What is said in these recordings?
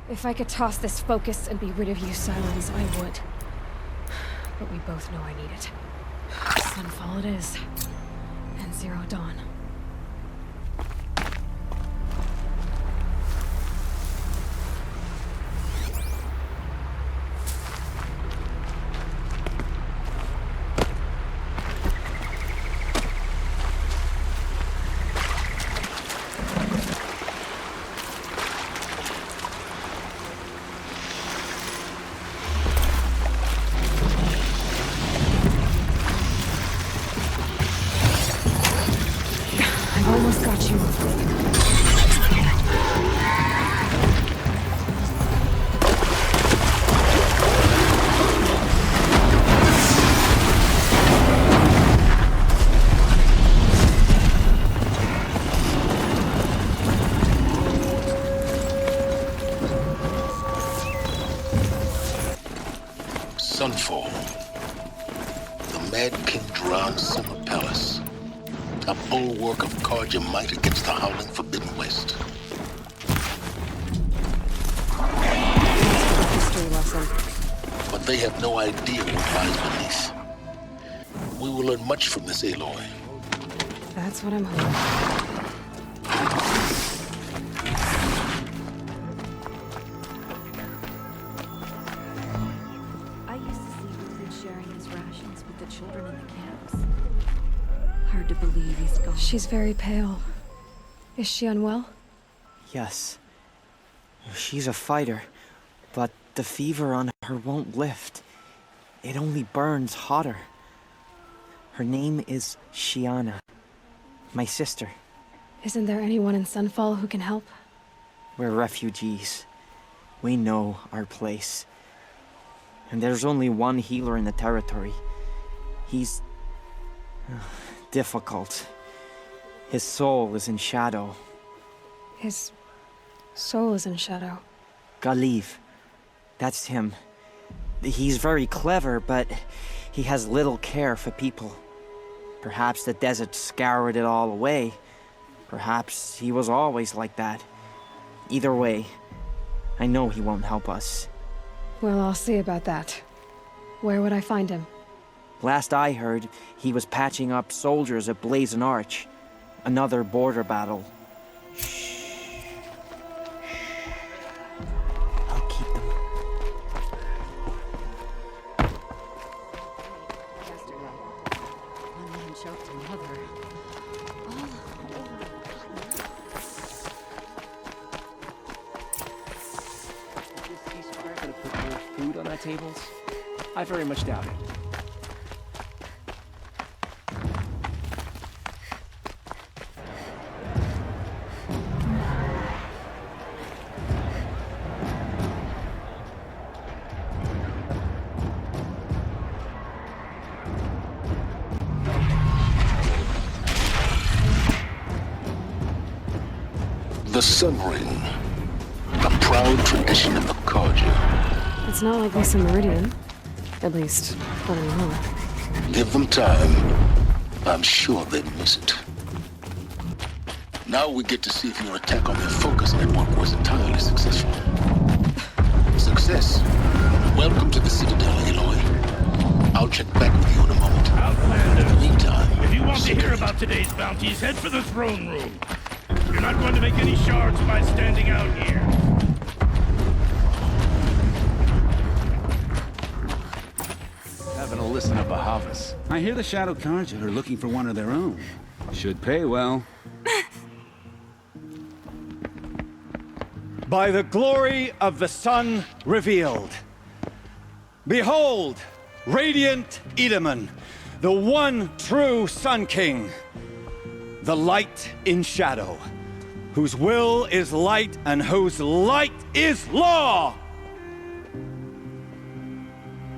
If I could toss this focus and be rid of you, Silence, I would. But we both know I need it. Sunfall it is. And Zero Dawn. Almost got you. Sunfall. The Mad King drowns Summer Palace. A bulwark of Carja might against the howling Forbidden West. History lesson. But they have no idea what lies beneath. We will learn much from this Aloy. That's what I'm hoping. I used to see Rupert sharing his rations with the children in the camps. Hard to believe he's gone. She's very pale. Is she unwell? Yes. She's a fighter, but the fever on her won't lift. It only burns hotter. Her name is Shiana. My sister. Isn't there anyone in Sunfall who can help? We're refugees. We know our place. And there's only one healer in the territory. He's difficult. His soul is in shadow. His soul is in shadow. Galiv. That's him. He's very clever, but he has little care for people. Perhaps the desert scoured it all away. Perhaps he was always like that. Either way, I know he won't help us. Well, I'll see about that. Where would I find him? Last I heard, he was patching up soldiers at Blazon Arch. Another border battle. Shh. I'll keep them. One man choked another. Is this ceasefire gonna put more food on our tables? I very much doubt it. The Sun Ring. A proud tradition of the Carja. It's not like this in Meridian. At least, not anymore. Give them time. I'm sure they'd miss it. Now we get to see if your attack on their focus network was entirely successful. Success. Welcome to the Citadel, Aloy. I'll check back with you in a moment. Outlander. In the meantime, If you want to secure hear it. about today's bounties, head for the throne room. You're not going to make any shards by standing out here. Having a listen to Bahavas. I hear the Shadow Carja are looking for one of their own. Should pay well. By the glory of the sun revealed. Behold, radiant Edaman, the one true Sun King. The light in shadow, whose will is light and whose light is law!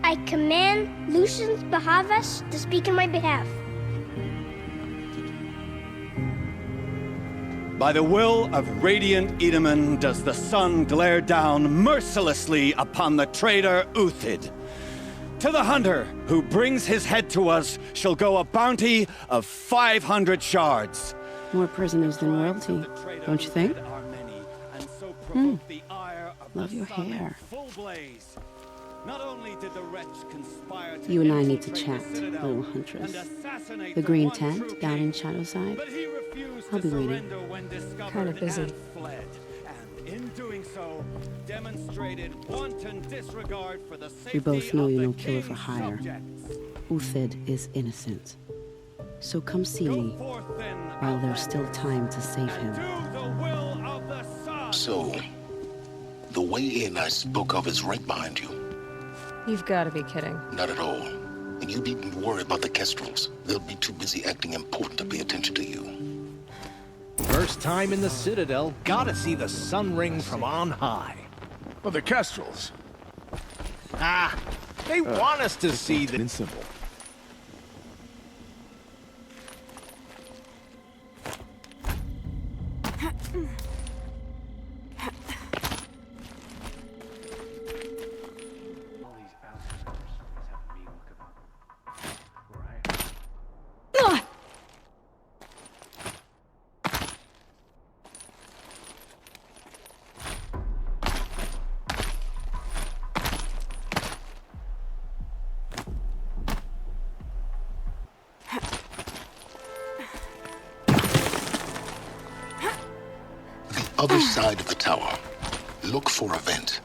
I command Lucius Bahavas to speak in my behalf. By the will of radiant Edaman does the sun glare down mercilessly upon the traitor Uthid. To the hunter who brings his head to us shall go a bounty of 500 shards. More prisoners than royalty, don't you think? And so provoke the ire of Love your hair. Full blaze. Not only did the wretch conspire to You and I need to infiltrate chat, the Citadel little huntress. and assassinate The green one tent true down king, in Shadowside. but he refused I'll to be waiting. surrender when discovered Kinda busy. and fled. And in doing so, demonstrated wanton disregard for the safety We both know of you're the no killer for king's hire. subjects. Uthid is innocent. So come see Go me forth then, while there's still time to save and him. do the will of the sun. So, the way in I spoke of is right behind you. You've got to be kidding. Not at all. And you needn't worry about the Kestrels. They'll be too busy acting important to pay attention to you. First time in the Citadel, gotta see the sun ring from on high. Well, the Kestrels. Ah, they want us to see the... It's simple. Other side of the tower. Look for a vent.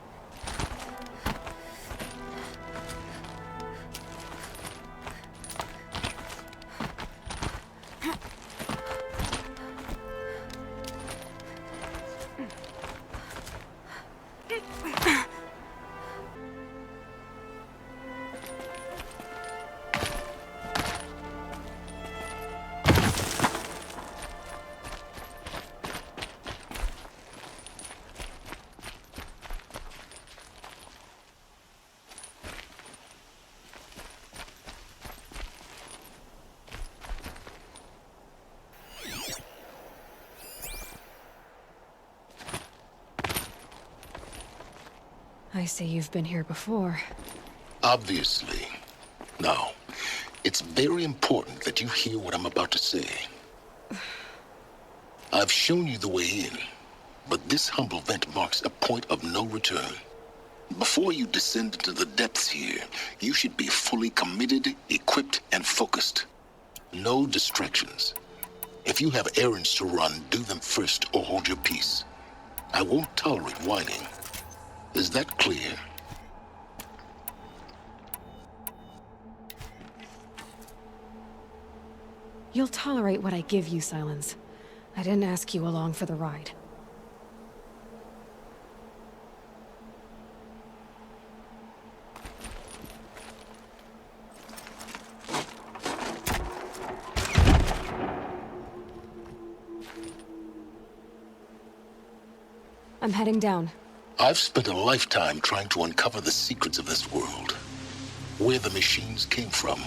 I see you've been here before. Obviously. Now, it's very important that you hear what I'm about to say. I've shown you the way in, but this humble vent marks a point of no return. Before you descend into the depths here, you should be fully committed, equipped, and focused. No distractions. If you have errands to run, do them first or hold your peace. I won't tolerate whining. Is that clear? You'll tolerate what I give you, Silence. I didn't ask you along for the ride. I'm heading down. I've spent a lifetime trying to uncover the secrets of this world. Where the machines came from.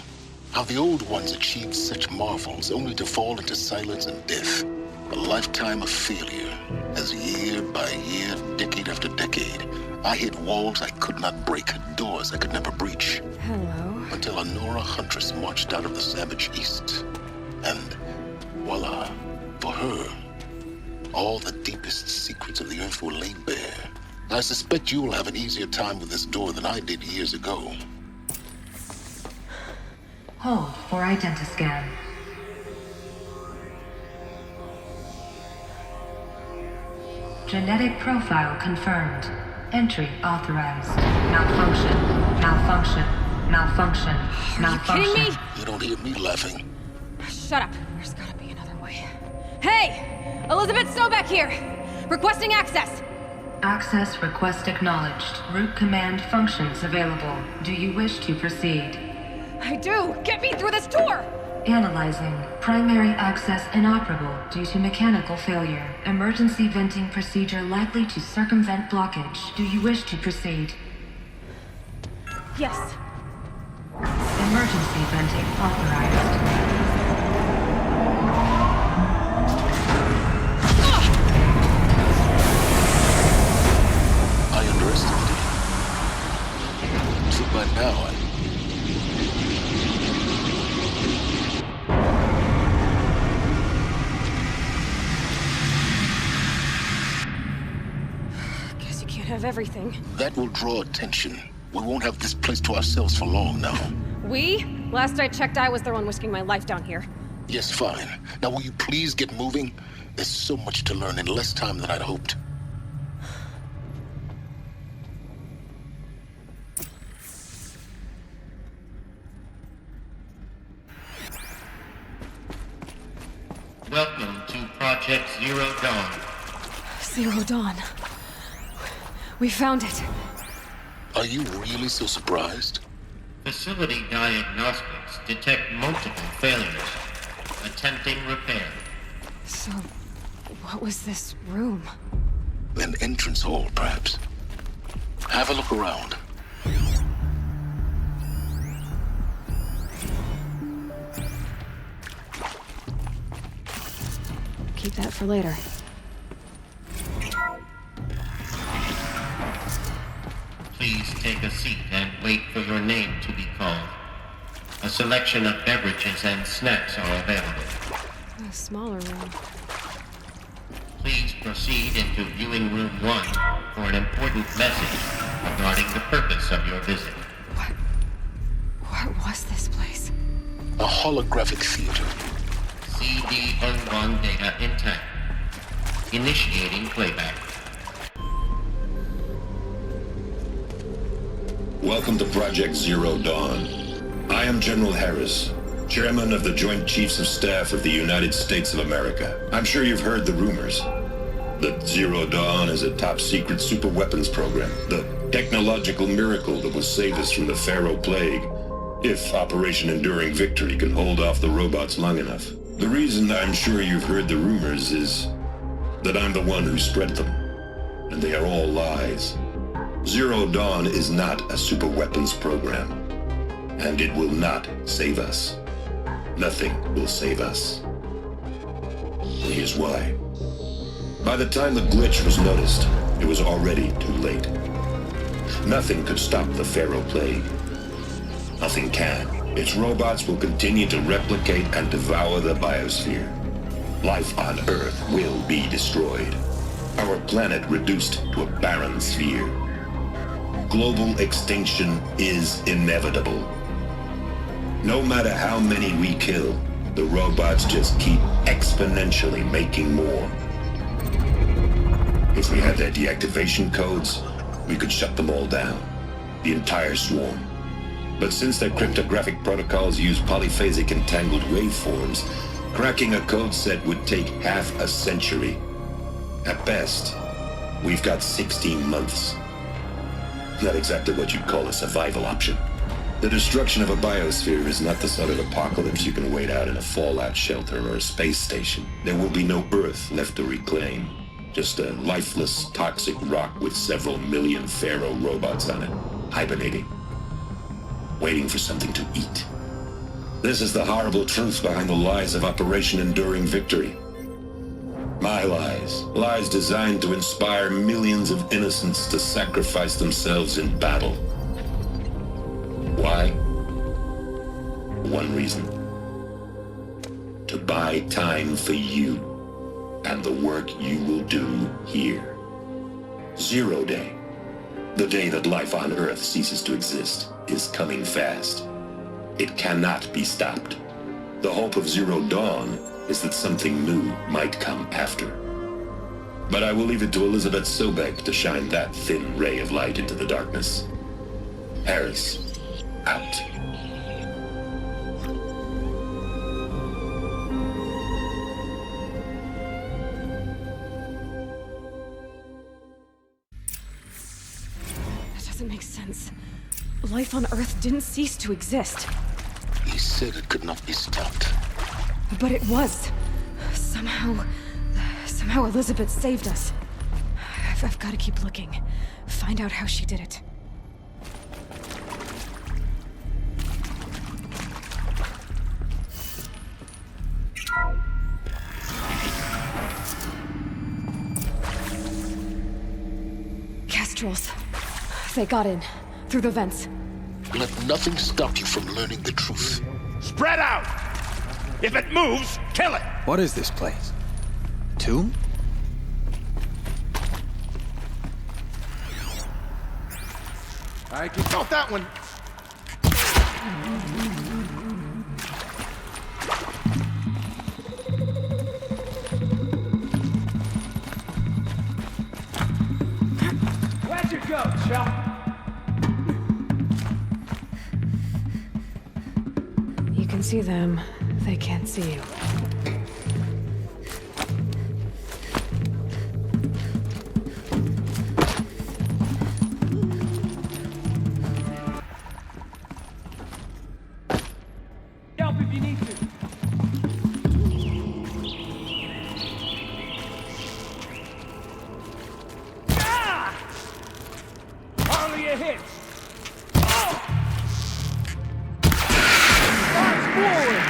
How the old ones achieved such marvels only to fall into silence and death. A lifetime of failure, as year by year, decade after decade, I hit walls I could not break, doors I could never breach. Hello. Until a Nora huntress marched out of the savage east. And voila, for her, all the deepest secrets of the earth were laid bare. I suspect you will have an easier time with this door than I did years ago. Hold for identiscan. Genetic profile confirmed. Entry authorized. Malfunction. Malfunction. Malfunction. Malfunction. Are you kidding me? You don't hear me laughing. Shut up. There's gotta be another way. Hey! Elizabeth Sobek here! Requesting access! Access request acknowledged. Root command functions available. Do you wish to proceed? I do! Get me through this tour! Analyzing. Primary access inoperable due to mechanical failure. Emergency venting procedure likely to circumvent blockage. Do you wish to proceed? Yes. Emergency venting authorized. I underestimated you. So by now, have everything. That will draw attention. We won't have this place to ourselves for long now. We? Last I checked, I was the one risking my life down here. Yes, fine. Now will you please get moving? There's so much to learn in less time than I'd hoped. Welcome to Project Zero Dawn. Zero Dawn. We found it. Are you really so surprised? Facility diagnostics detect multiple failures. Attempting repair. So, what was this room? An entrance hall, perhaps. Have a look around. Keep that for later. Please take a seat and wait for your name to be called. A selection of beverages and snacks are available. A smaller room. Please proceed into viewing room 1 for an important message regarding the purpose of your visit. What was this place? A holographic theater. CD-01 data intact. Initiating playback. Welcome to Project Zero Dawn. I am General Harris, Chairman of the Joint Chiefs of Staff of the United States of America. I'm sure you've heard the rumors that Zero Dawn is a top-secret superweapons program, the technological miracle that will save us from the Pharaoh Plague, if Operation Enduring Victory can hold off the robots long enough. The reason I'm sure you've heard the rumors is that I'm the one who spread them, and they are all lies. Zero Dawn is not a superweapons program, and it will not save us. Nothing will save us. Here's why. By the time the glitch was noticed, it was already too late. Nothing could stop the Pharaoh Plague. Nothing can. Its robots will continue to replicate and devour the biosphere. Life on Earth will be destroyed. Our planet reduced to a barren sphere. Global extinction is inevitable. No matter how many we kill, the robots just keep exponentially making more. If we had their deactivation codes, we could shut them all down. The entire swarm. But since their cryptographic protocols use polyphasic entangled waveforms, cracking a code set would take half a century. At best, we've got 16 months. Not exactly what you'd call a survival option. The destruction of a biosphere is not the sort of apocalypse you can wait out in a fallout shelter or a space station. There will be no Earth left to reclaim. Just a lifeless, toxic rock with several million Pharaoh robots on it, hibernating, waiting for something to eat. This is the horrible truth behind the lies of Operation Enduring Victory. My lies. Lies designed to inspire millions of innocents to sacrifice themselves in battle. Why? One reason. To buy time for you and the work you will do here. Zero Day, the day that life on Earth ceases to exist, is coming fast. It cannot be stopped. The hope of Zero Dawn is that something new might come after. But I will leave it to Elizabeth Sobek to shine that thin ray of light into the darkness. Harris, out. That doesn't make sense. Life on Earth didn't cease to exist. He said it could not be stopped. But it was. Somehow Elizabeth saved us. I've got to keep looking. Find out how she did it. Kestrels. They got in. Through the vents. Let nothing stop you from learning the truth. Spread out! If it moves, kill it! What is this place? Tomb? I can count that one. Where'd you go, Chuck? You can see them. They can't see you. Help if you need to. Ah! Only a hit. Oh! March forward.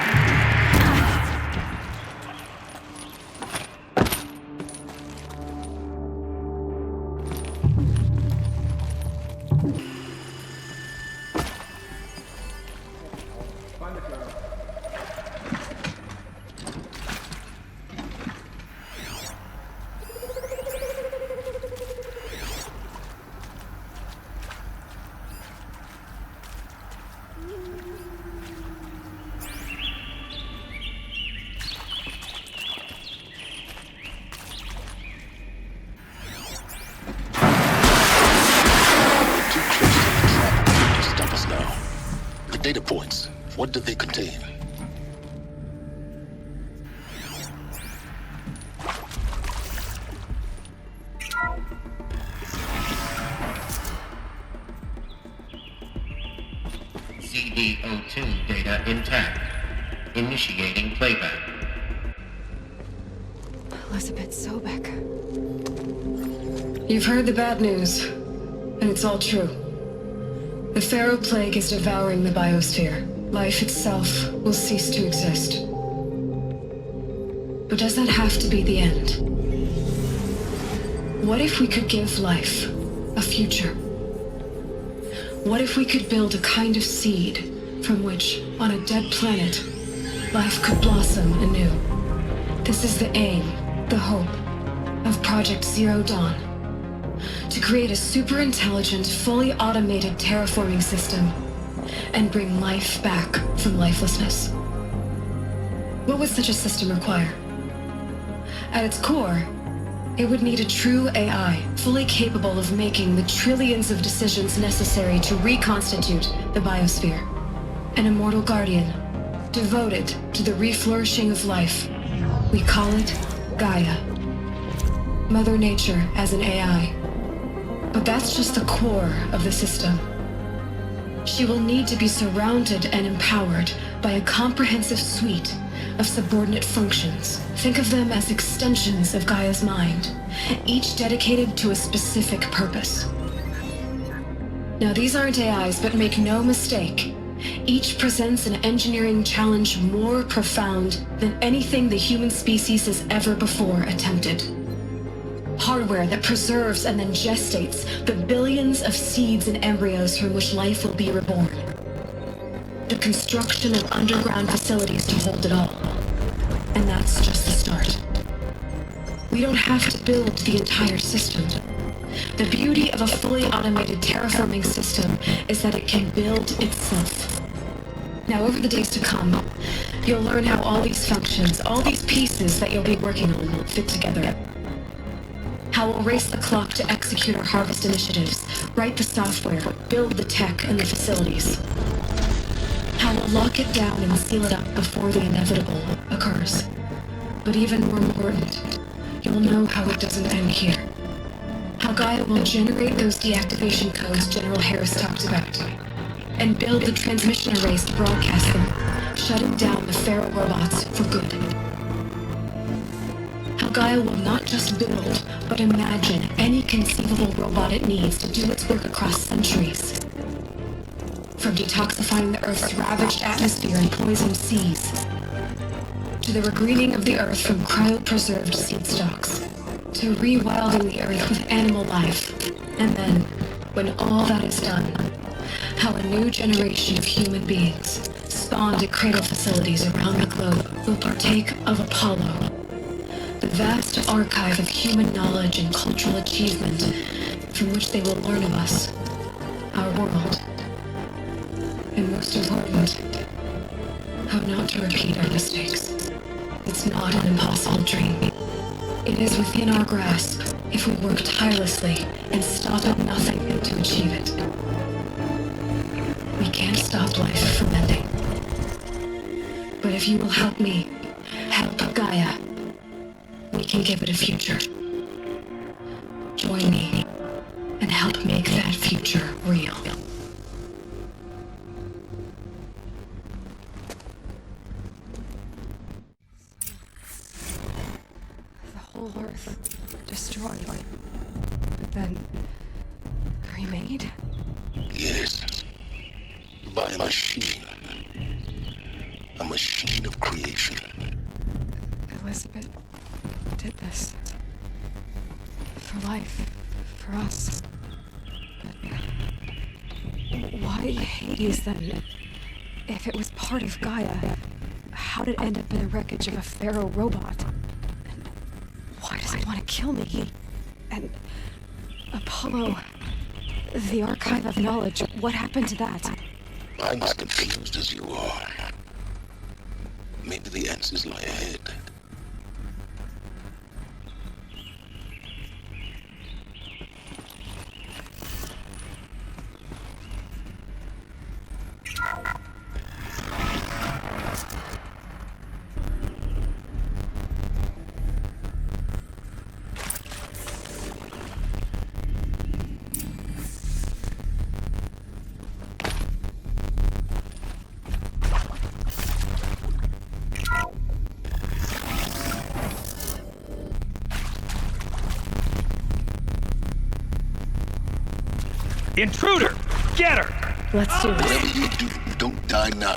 Data points. What do they contain? CD02 data intact. Initiating playback. Elizabeth Sobek. You've heard the bad news, and it's all true. The Pharaoh Plague is devouring the biosphere. Life itself will cease to exist. But does that have to be the end? What if we could give life a future? What if we could build a kind of seed from which, on a dead planet, life could blossom anew? This is the aim, the hope, of Project Zero Dawn. To create a super-intelligent, fully automated terraforming system and bring life back from lifelessness. What would such a system require? At its core, it would need a true AI, fully capable of making the trillions of decisions necessary to reconstitute the biosphere. An immortal guardian, devoted to the reflourishing of life. We call it Gaia. Mother Nature as an AI. But that's just the core of the system. She will need to be surrounded and empowered by a comprehensive suite of subordinate functions. Think of them as extensions of Gaia's mind, each dedicated to a specific purpose. Now, these aren't AIs, but make no mistake, each presents an engineering challenge more profound than anything the human species has ever before attempted. Hardware that preserves and then gestates the billions of seeds and embryos from which life will be reborn. The construction of underground facilities to hold it all. And that's just the start. We don't have to build the entire system. The beauty of a fully automated terraforming system is that it can build itself. Now, over the days to come, you'll learn how all these functions, all these pieces that you'll be working on will fit together. How we'll race the clock to execute our harvest initiatives, write the software, build the tech and the facilities. How we'll lock it down and seal it up before the inevitable occurs. But even more important, you'll know how it doesn't end here. How Gaia will generate those deactivation codes General Harris talked about, and build the transmission arrays to broadcast them, shutting down the Pharaoh robots for good. How Gaia will not just build, but imagine any conceivable robot it needs to do its work across centuries. From detoxifying the Earth's ravaged atmosphere and poisoned seas, to the regreening of the Earth from cryopreserved seed stocks, to rewilding the Earth with animal life, and then, when all that is done, how a new generation of human beings, spawned at cradle facilities around the globe, will partake of Apollo, the vast archive of human knowledge and cultural achievement from which they will learn of us, our world. And most important, how not to repeat our mistakes. It's not an impossible dream. It is within our grasp if we work tirelessly and stop at nothing to achieve it. We can't stop life from ending. But if you will help me, help Gaia, we can give it a future. Join me and help make that future real. The whole Earth destroyed, but then remade? Yes. By a machine. A machine of creation. Elizabeth did this. For life. For us. But why Hades then? If it was part of Gaia, how did it end up in the wreckage of a pharaoh robot? And why does it want to kill me? And Apollo, the archive of knowledge, what happened to that? I'm as confused as you are. Maybe the answers lie ahead. Intruder! Get her! Let's do this. Whatever you do, don't die now.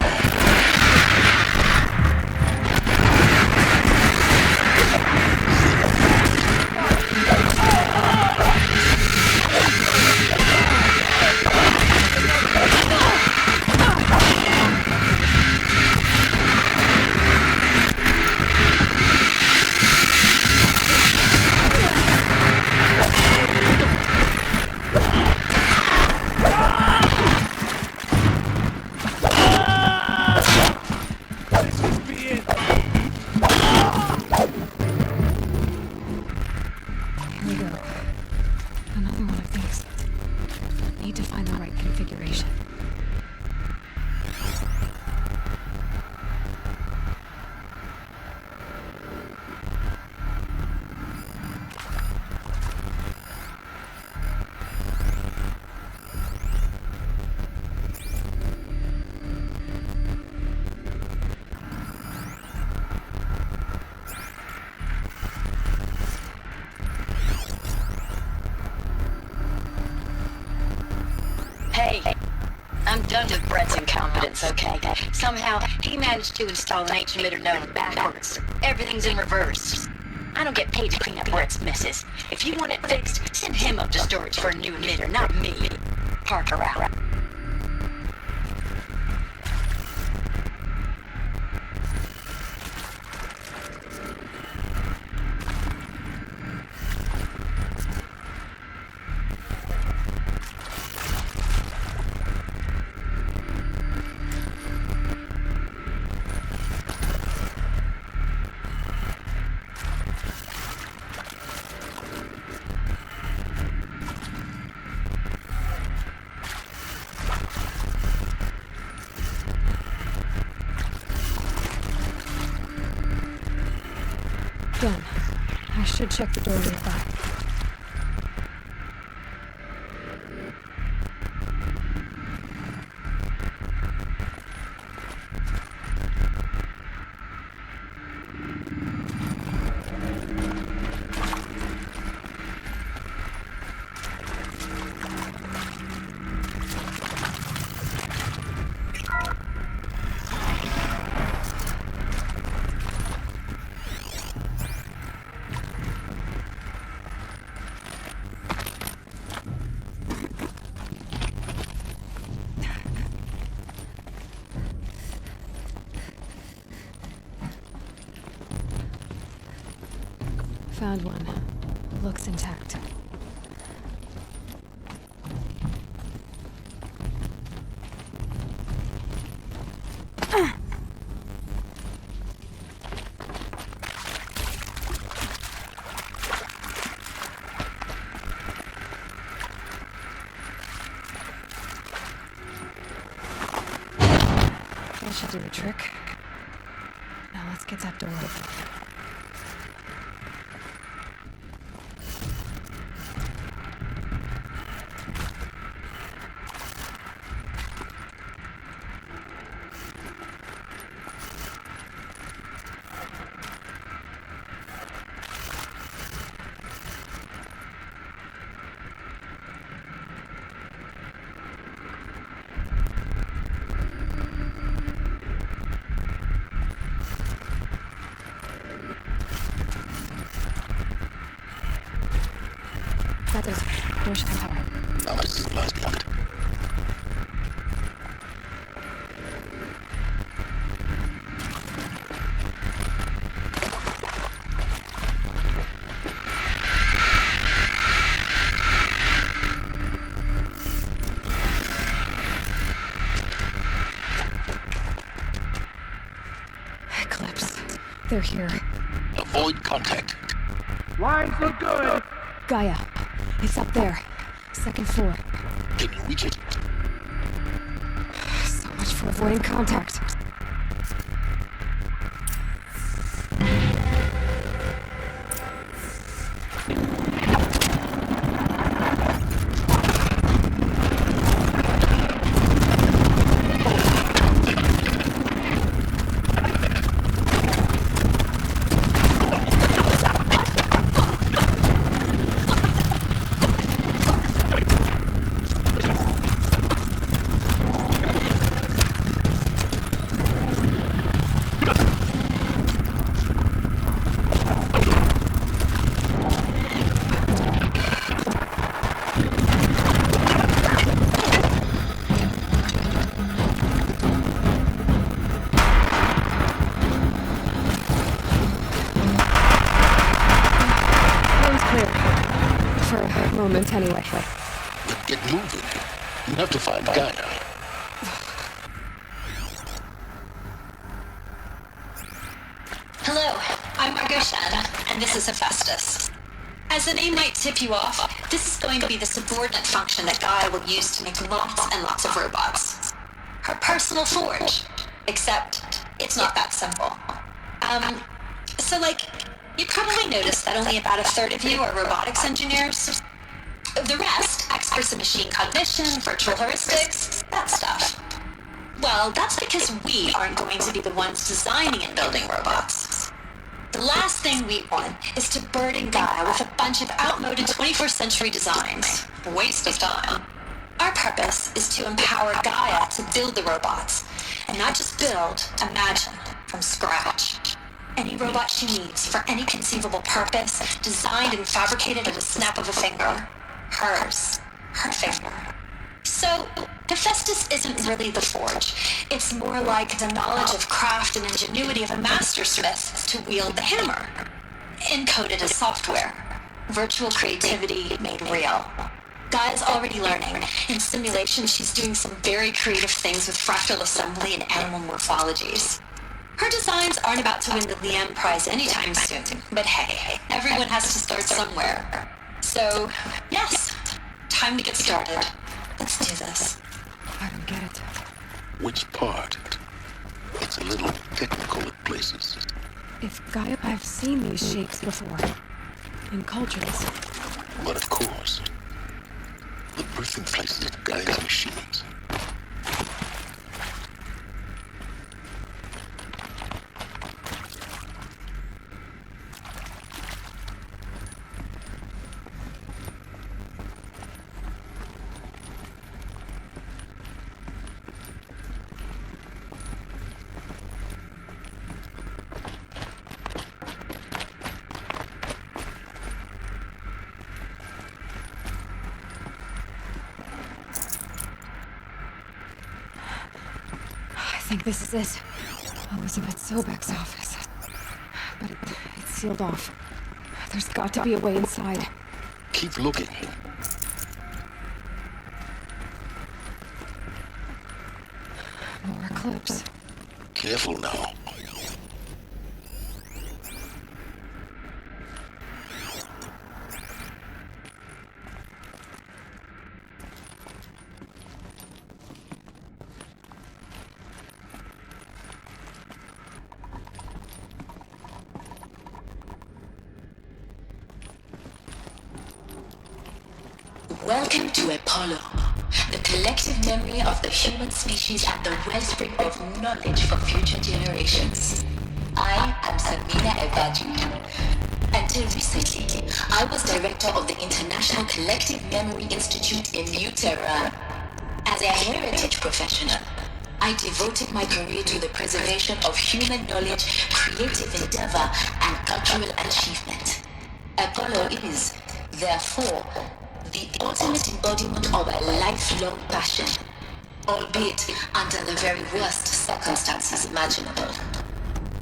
Hey, I'm done with Brett's incompetence, okay? Somehow, he managed to install an ancient emitter node backwards. Everything's in reverse. I don't get paid to clean up Brett's messes. If you want it fixed, send him up to storage for a new emitter, not me. Parker out. Done. I should check the door nearby. Found one. Looks intact. should do the trick. Now let's get that door open. That does it. Door should have power. How much supplies beyond it? Eclipse. They're here. Avoid contact. Lines look good. Gaia. It's up there. Second floor. Can you reach it? So much for avoiding contact. Moment anyway. Then get moving. You have to find Gaia. Hello, I'm Margot Shannon, and this is Hephaestus. As the name might tip you off, this is going to be the subordinate function that Gaia will use to make lots and lots of robots. Her personal forge. Except, it's not that simple. You probably noticed that only about a third of you are robotics engineers. The rest, experts in machine cognition, virtual heuristics, that stuff. Well, that's because we aren't going to be the ones designing and building robots. The last thing we want is to burden Gaia with a bunch of outmoded 21st century designs. A waste of time. Our purpose is to empower Gaia to build the robots, and not just build, imagine, from scratch. Any robot she needs for any conceivable purpose, designed and fabricated at a snap of a finger. Hers. Her finger. So, Hephaestus isn't really the forge. It's more like the knowledge of craft and ingenuity of a mastersmith to wield the hammer. Encoded as software. Virtual creativity made real. Gaia's already learning. In simulation, she's doing some very creative things with fractal assembly and animal morphologies. Her designs aren't about to win the Liam Prize anytime soon, but hey, everyone has to start somewhere. So, yes, time to get started. Let's do this. I don't get it. Which part? It's a little technical at places. If Gaia... I've seen these shapes before. In cultures. But of course, the birthing places of Gaia's machines. I think this is it. Elizabeth Sobek's office. But it's sealed off. There's got to be a way inside. Keep looking. More Eclipse. Careful now. Welcome to Apollo, the collective memory of the human species and the wellspring of knowledge for future generations. I am Samina Ebadu. Until recently, I was director of the International Collective Memory Institute in New Tehran. As a heritage professional, I devoted my career to the preservation of human knowledge, creative endeavor, and cultural achievement. Apollo is, therefore, the ultimate embodiment of a lifelong passion, albeit under the very worst circumstances imaginable.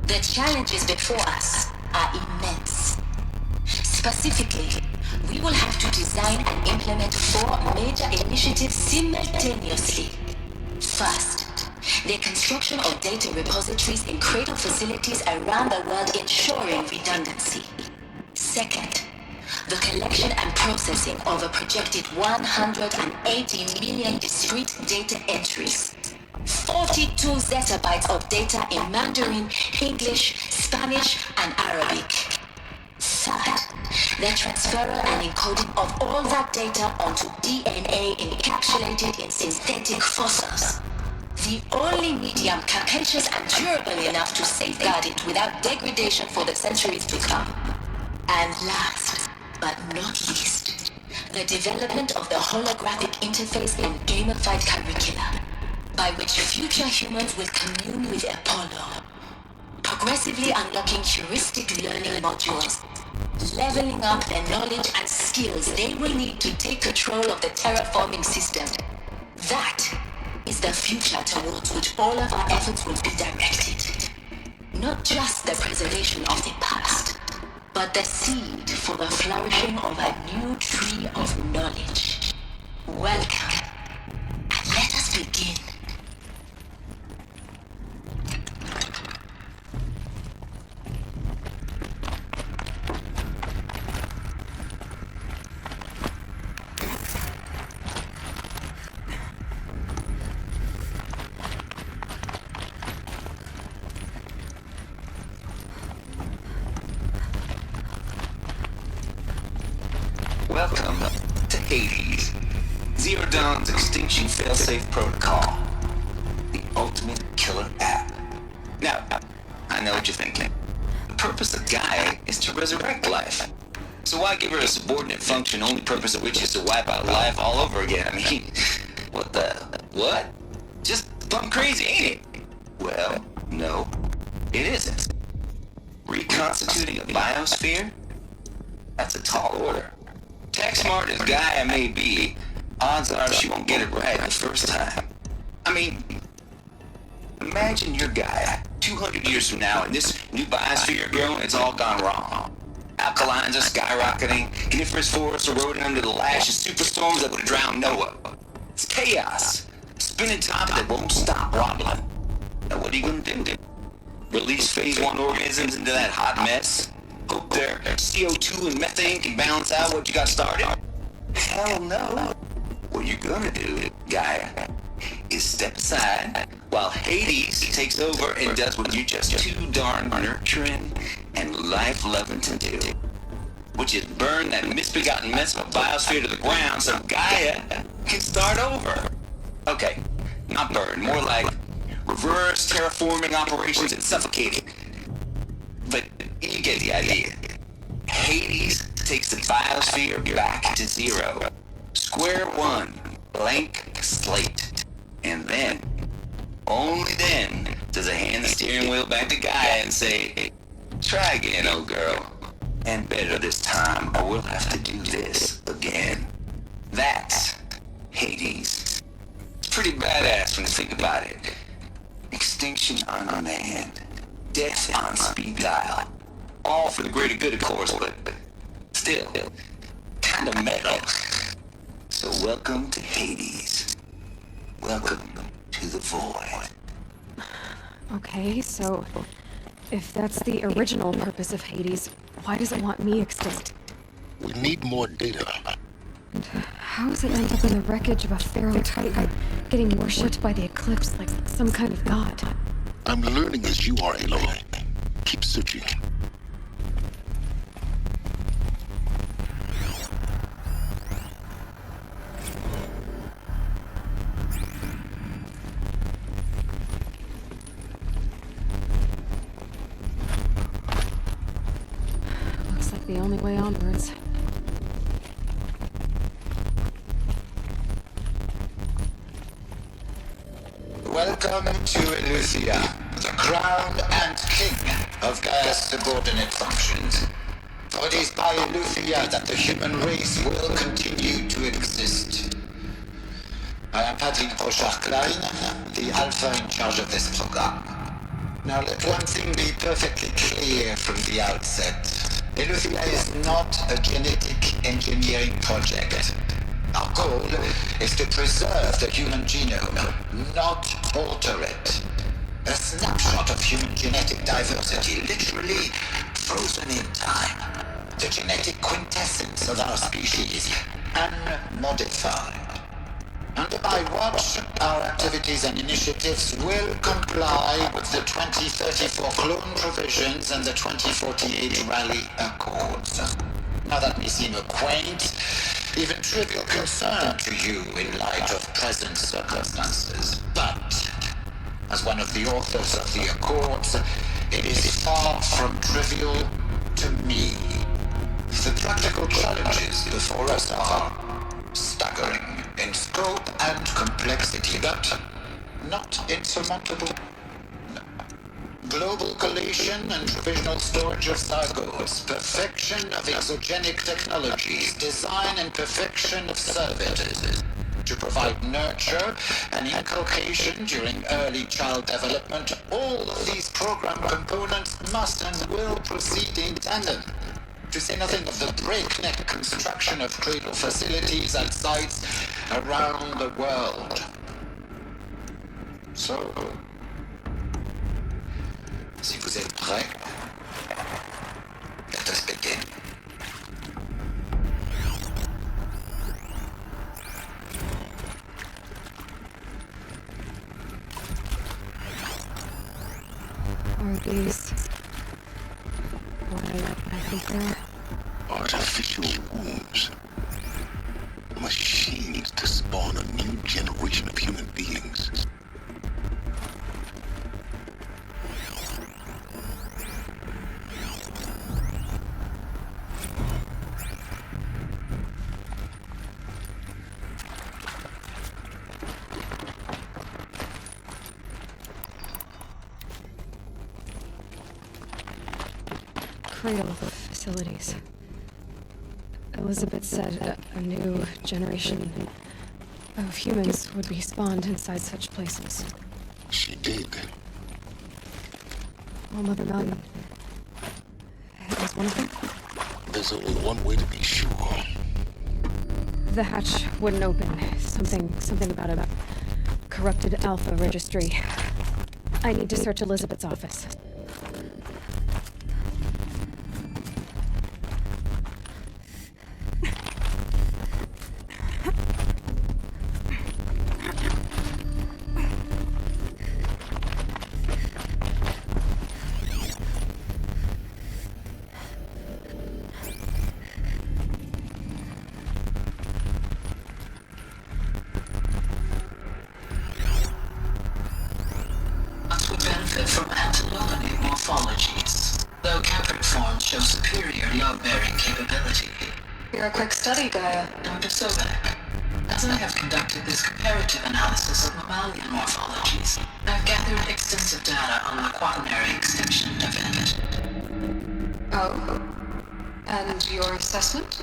The challenges before us are immense. Specifically, we will have to design and implement 4 major initiatives simultaneously. First, the construction of data repositories in cradle facilities around the world ensuring redundancy. Second, the collection and processing of a projected 180 million discrete data entries. 42 zettabytes of data in Mandarin, English, Spanish, and Arabic. Third, the transferal and encoding of all that data onto DNA encapsulated in synthetic fossils. The only medium capacious and durable enough to safeguard it without degradation for the centuries to come. And last, but not least, the development of the holographic interface and gamified curricula, by which future humans will commune with Apollo, progressively unlocking heuristic learning modules, leveling up the knowledge and skills they will need to take control of the terraforming system. That is the future towards which all of our efforts will be directed. Not just the preservation of the past, but the seed for the flourishing of a new tree of knowledge. Welcome, and let us begin. Welcome to Hades, Zero Dawn's extinction failsafe protocol, the ultimate killer app. Now, I know what you're thinking. The purpose of Gaia is to resurrect life. So why give her a subordinate function, only purpose of which is to wipe out life all over again? I mean, what? Just plumb crazy, ain't it? Well, no, it isn't. Reconstituting a biosphere? That's a tall order. Tech smart as Gaia may be, odds are she won't get it right the first time. I mean, imagine your Gaia 200 years from now and this new biosphere growing, it's all gone wrong. Alkalines are skyrocketing, coniferous forests eroding under the lash of superstorms that would drown Noah. It's chaos, spinning top that won't stop wobbling. Now what are you gonna do? Release phase 1 organisms into that hot mess? Hope their CO2 and methane can balance out what you got started? Hell no. What you're gonna do, Gaia, is step aside while Hades takes over and does what you're just too darn nurturing and life-loving to do, which is burn that misbegotten mess of a biosphere to the ground so Gaia can start over. Okay, not burn, more like reverse terraforming operations and suffocating. But you get the idea. Hades takes the biosphere back to zero. Square one, blank slate. And then, only then, does it hand the steering wheel back to Gaia and say, try again, old girl. And better this time, or we'll have to do this again. That's Hades. It's pretty badass when you think about it. Extinction on command. Death on speed dial. All for the greater good, of course, but still, kind of metal. So welcome to Hades. Welcome to the void. Okay, so if that's the original purpose of Hades, why does it want me extinct? We need more data. And how does it end up in the wreckage of a pharaoh titan, getting worshipped by the eclipse like some kind of god? I'm learning as you are, Aloy. Keep searching. the only way onwards. Welcome to Eleuthia, the crown and king of Gaia's subordinate functions. For it is by Eleuthia that the human race will continue to exist. I am Patrick Brochard-Klein, the Alpha in charge of this program. Now let one thing be perfectly clear from the outset. Eleuthia is not a genetic engineering project. Our goal is to preserve the human genome, not alter it. A snapshot of human genetic diversity, literally frozen in time. The genetic quintessence of our species, unmodified. Under my watch, our activities and initiatives will comply with the 2034 clone provisions and the 2048 Rally Accords. Now that may seem a quaint, even trivial concern to you in light of present circumstances, but as one of the authors of the Accords, it is far from trivial to me. The practical challenges before us are staggering in scope and complexity, but not insurmountable. Global collation and provisional storage of zygotes, perfection of exogenic technologies, design and perfection of services to provide nurture and inculcation during early child development. All of these program components must and will proceed in tandem. To say nothing of the breakneck construction of cradle facilities at sites around the world. So, si vous êtes prêts, let us begin. Are these what I think they're? Artificial wombs. Machines to spawn a new generation of human beings. Cradle facilities. Elizabeth said a new generation of humans would be spawned inside such places. She did. Well, Mother Mountain was one of them. There's only one way to be sure. The hatch wouldn't open. Something about a corrupted Alpha registry. I need to search Elizabeth's office. From antilogy morphologies, though caprid forms show superior load-bearing capability. You're a quick study, Gaia. Dr. Sobek. As I have conducted this comparative analysis of mammalian morphologies, I've gathered extensive data on the quaternary extinction event. Oh? And your assessment?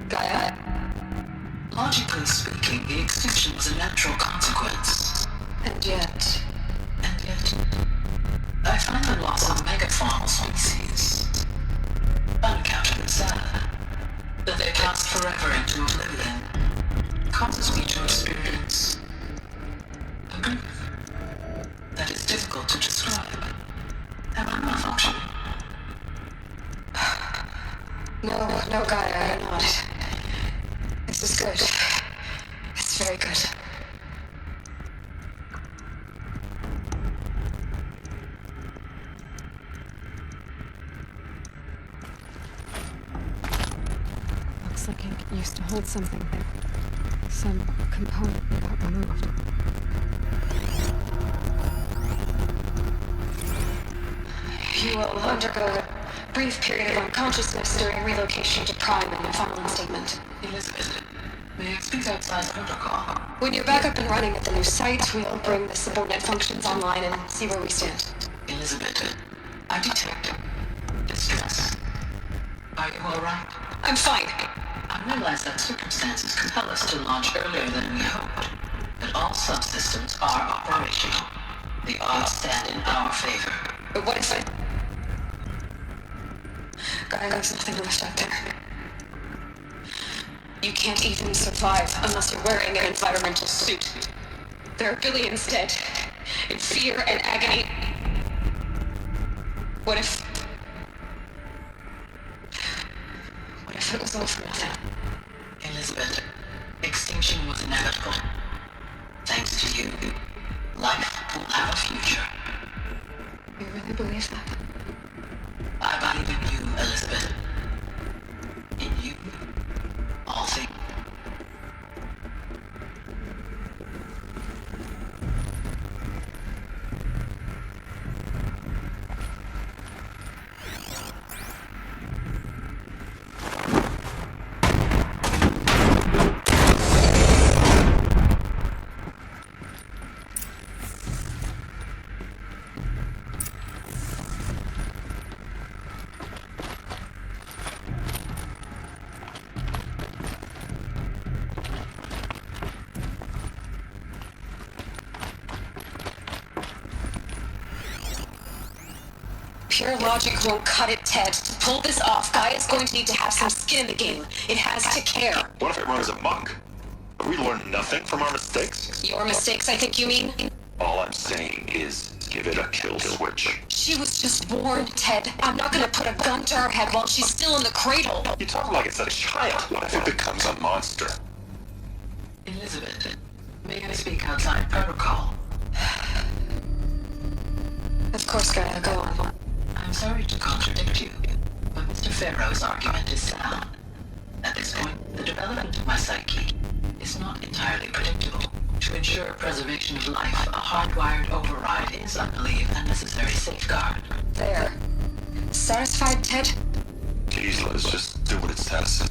Gaia? Logically speaking, the extinction was a natural consequence. And yet, I find the loss of megafaunal species unaccountably sad. That they passed forever into oblivion causes me to experience a grief that is difficult to describe. Am I malfunctioning? No, Gaia, you're not. This is good. It's very good. Like it used to hold something. Some component got removed. You will undergo brief period of unconsciousness during relocation to Prime in your filing statement. Elizabeth, may I speak outside protocol? When you're back up and running at the new site, we'll bring the subordinate functions online and see where we stand. Elizabeth, I detect distress. Are you alright? I'm fine. I realize that circumstances compel us to launch earlier than we hoped, but all subsystems are operational. The odds stand in our favor. But what if Gaia leaves nothing left out there? You can't even survive unless you're wearing an environmental suit. There are billions dead, in fear and agony. What if it was all for nothing? Elizabeth, extinction was inevitable. Thanks to you, life will have a future. You really believe that? I believe in you, Elizabeth. In you, all things. Pure logic won't cut it, Ted. To pull this off, Gaia's going to need to have some skin in the game. It has to care. What if it runs amok? Have we learned nothing from our mistakes? Your mistakes, I think you mean? All I'm saying is give it a kill switch. She was just born, Ted. I'm not gonna put a gun to her head while she's still in the cradle. You talk like it's a child. What if it becomes a monster? Elizabeth, may I speak outside protocol? Of course, Gaia, go on. I'm sorry to contradict you, but Mr. Farrow's argument is sound. At this point, the development of my psyche is not entirely predictable. To ensure preservation of life, a hardwired override is, I believe, a necessary safeguard. There. Satisfied, Ted? Please let us just do what it says.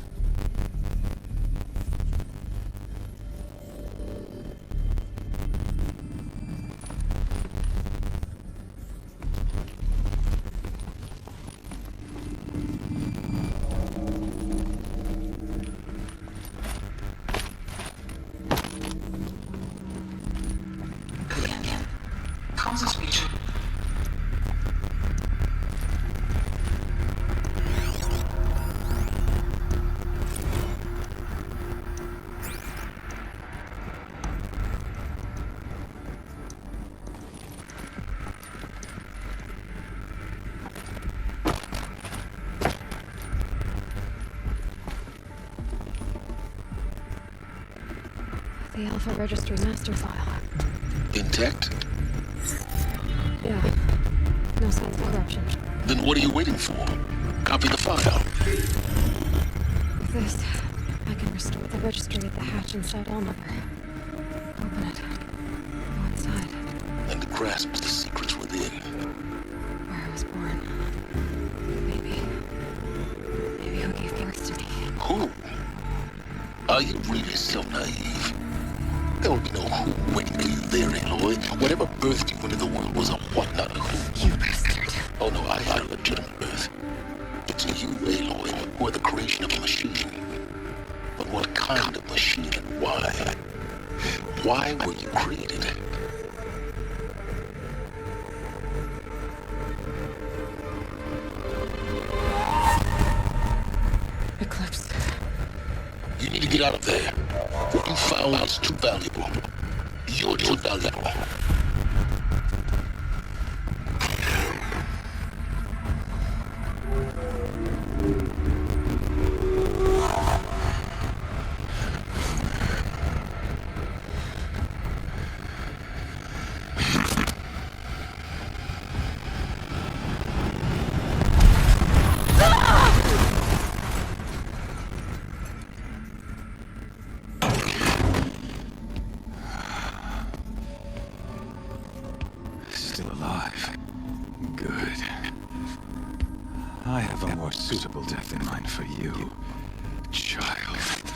Causes region. The Alpha Registry master file. Intact? Yeah. No signs of corruption. Then what are you waiting for? Copy the file. With this, I can restore the registry at the hatch inside Allmother. Open it. Go inside. And grasp the secrets within. Where I was born. Maybe who gave birth to me. Who? Are you really so naive? There will be no who waiting for you there, Aloy. Whatever birthed you into the world was a what, not a who. You bastard. Oh no, I had a legitimate birth. It's you, Aloy, who are the creation of a machine. But what kind of machine and why? Why were you created? Eclipse. You need to get out of there. What you found is too valuable. You're too valuable. Still alive. Good. I have a more suitable death in mind for you, child.